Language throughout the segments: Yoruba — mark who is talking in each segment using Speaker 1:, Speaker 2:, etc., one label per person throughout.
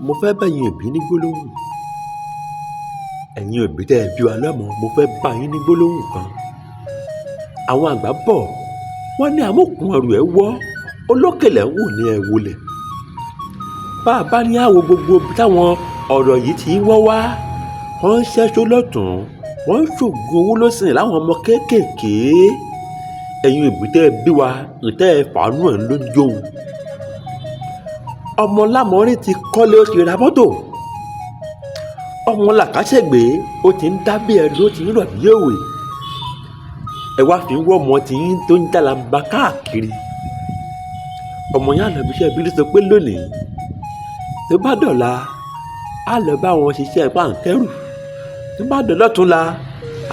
Speaker 1: mo fẹ́ bẹ̀yìn òbí ní gbólóhùn. Ẹ̀yin òbí tẹ́ ẹ bí wa lọ́mọ, mo fẹ́ bá yín ní gbólóhùn kan. Àwọn àgbà bọ̀ wọ́n ní amókùn ẹrù ẹ̀ wọ́ olókèlè ń wò ní ẹ wọlé. Bá a bá ní àwo gbogbo táwọn ọ̀rọ̀ yìí ti ń wọ́ wá, wọ́n ń ṣẹ́ṣó lọ́tún, wọ́n ń ṣògùn owó lọ́sìn láwọn ọmọ kéékèèké. Ẹ̀yin òbí tẹ́ ẹ bí wa ìtẹ́ ẹ fàánú ẹ̀ ló jóun. Ọmọ lámọrin ti kọ́lé, ó ti ra mọ́tò. Ọmọ làkàṣègbè ó ti ń dábí ẹ̀rù, ó ti ń rọ̀ bí òwe. Ẹ wá fi ń wọ́ ọmọ tí yín tó ń jálàmbá káàkiri. Ọmọ yẹn àná ibiṣẹ́ ìbílẹ̀ sọ pé lónìí tó bá dọ̀la á lọ bá wọn ṣiṣẹ́ pàǹkẹ́rù, tó bá dọ̀la tún la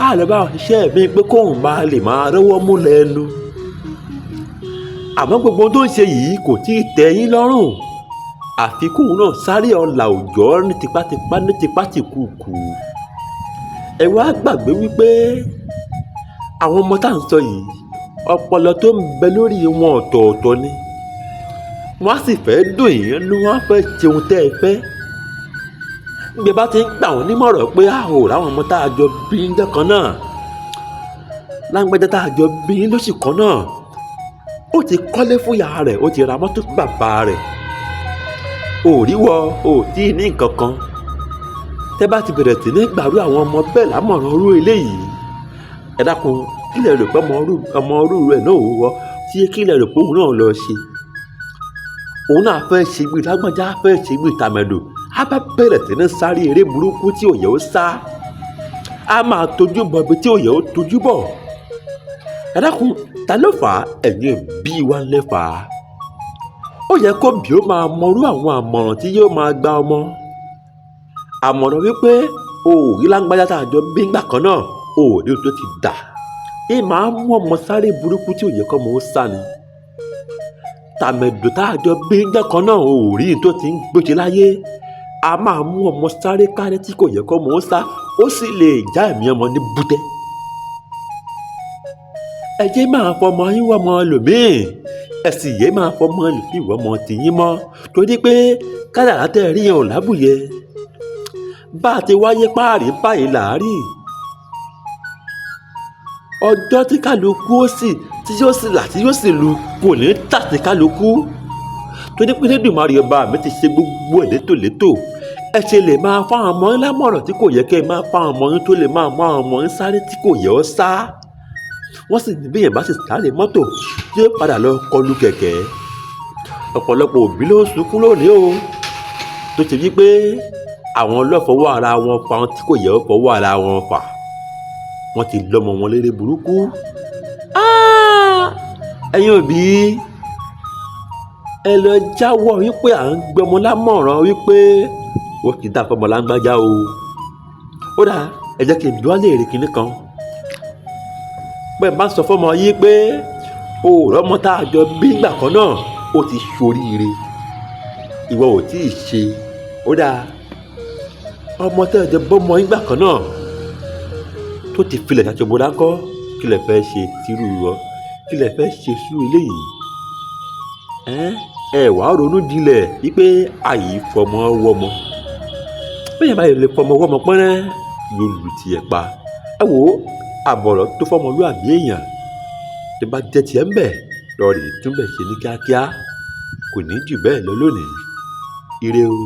Speaker 1: á lọ bá wọn ṣiṣẹ́ mi pé kóun máa lè máa rọ́wọ́ mú lẹ́nu. Àmọ́ gbogbo tó ń ṣe yìí kò tí ì tẹ́ yín lọ́rùn. Àfikún náà sáré ọ̀la òjò ní tipátipá ní tipátìkùkù. Ẹ wá gbàgbé wípé àwọn ọmọ tá à ń sọ yìí ọpọlọ tó ń bẹ lórí wọn ọ̀tọ̀ọ̀tọ̀ ni. Wọ́n á sì fẹ́ dùn yín ní wọ́n á fẹ́ ṣeun tẹ́ ẹ fẹ́. Bí ẹ bá ti ń gbà wọ́n nímọ̀ràn pé a ò ráwọn ọmọ tá a jọ bí ń jẹ́ kan náà, láńgbẹ́jẹ́ tá a jọ bí ń lóṣù kan náà, ó ti kọ́lé fún ìyá rẹ̀, ó ti ra mọ́tò fún bàbá rẹ̀. Ò rí wọ ò tí ì ní nǹkan kan. Tẹ́ bá ti bẹ̀rẹ̀ sí ní gbàrú àwọn ọmọ bẹ́ẹ̀ lámọ̀ràn orú eléyìí, ẹ dákun kí lẹ rò pé ọmọ orú rẹ̀ náà ò wọ́ tí kí lẹ rò pé òun náà lọ ṣe. Òun náà fẹ́ ṣe gbé lágbájá, fẹ́ ṣe gbé tàmẹ̀dò, á bá bẹ̀rẹ̀ sí ní sáré eré burúkú tí òye ó sá. Á máa tojú bọ̀ ibi tí òye ó tojú bọ̀. Ẹ dákun ta ló fà á? Ẹ̀yin bí wa ń lẹ́ fà á. Ó yẹ kó bí ó máa mọrú àwọn àmọ̀ràn tí yóò máa gba ọmọ. Àmọ̀ràn wípé o ò rí lágbájá tá a jọ bí ńgbà kan náà, o ò rí tó ti dà. Ẹ máa mú ọmọ sáré burúkú tí òye kọ́ mọ ó sá ni. Tàmẹ̀dò tá a jọ bí ńgbà kan náà, o ò rí tó ti ń gbóje láyé. A máa mú ọmọ sáré kárẹ́ tí kò yẹ kọ́ mọ ó sá, ó sì lè já ẹ̀mí ọmọ ní bútẹ́. Ẹ jẹ́ máa fọmọ yín wọ́mọ ẹlòmíì, ẹ sì yé máa fọmọ ẹlòmíì wọ́mọ tìyín mọ́, torí pé kádàrá tẹ́ ẹ rí yẹn ò lábùyẹ. Bá a ti wáyé páàrí báyìí làárí. Ọjọ́ tí kálukú ó sì tí yóò sì là tí yóò sì lu kò ní tà sí kálukú. Torí pé Elédùmarè Ọba mi ti ṣe gbogbo ẹ̀ létòlétò. Ẹ ṣe lè máa fáwọn ọmọ yín lámọ̀ràn tí kò yẹ kẹ́ ẹ máa fáwọn ọmọ yín tó lè máa mú àwọn ọmọ yín sáré tí kò yẹ ọ́ sá. Wọ́n sì ní bí èèyàn bá sì sáré mọ́tò yóò padà lọ kọlu kẹ̀kẹ́. Ọ̀pọ̀lọpọ̀ òbí ló ń sunkún lónìí o, tó ṣe wípé àwọn ọlọ́fọwọ́ ara wọn fa ohun tí kò yẹ ọ́ fọwọ́ ara wọn fà. Wọ́n ti lọ́mọ wọn léré burúkú. Ẹ̀yin òbí ẹ lọ jáwọ́ wípé à ń gbọmọ lámọ̀ràn wípé ó kì í dá fọmọ lágbájá o. Ó dà, ẹ jẹ́ kí n bí wá léèrè kinní kan. Bẹ́ẹ̀ bá sọ fọmọ yìí pé o ò rọ́mọ tá a jọ bí ìgbà kan náà, ó ti ṣoríire, ìwọ ò tí ì ṣe. Ó dà, ọmọ tẹ́ ẹ jọ bọ́mọ ìgbà kan náà tó ti filẹ̀ ṣàṣọ̀bọ̀ dáńkọ́, kí lẹ fẹ́ ṣe tírú rọ, kí lẹ fẹ́ ṣe sú eléyìí. Ẹ wàá ronú jinlẹ̀ wípé àyè fọmọ wọmọ. Bẹ́ẹ̀ báyìí lè fọmọ wọmọ pẹ́rẹ́ yóò lù tiẹ̀ pa. Ẹ wò ó, àbọ̀rọ̀ tó fọmọlúàbí èèyàn tó bá jẹ́ tiẹ̀ ń bẹ̀ lọ rè túnbẹ̀ ṣe ní kíákíá. Kò ní jù bẹ́ẹ̀ lọ lónìí. Ire o.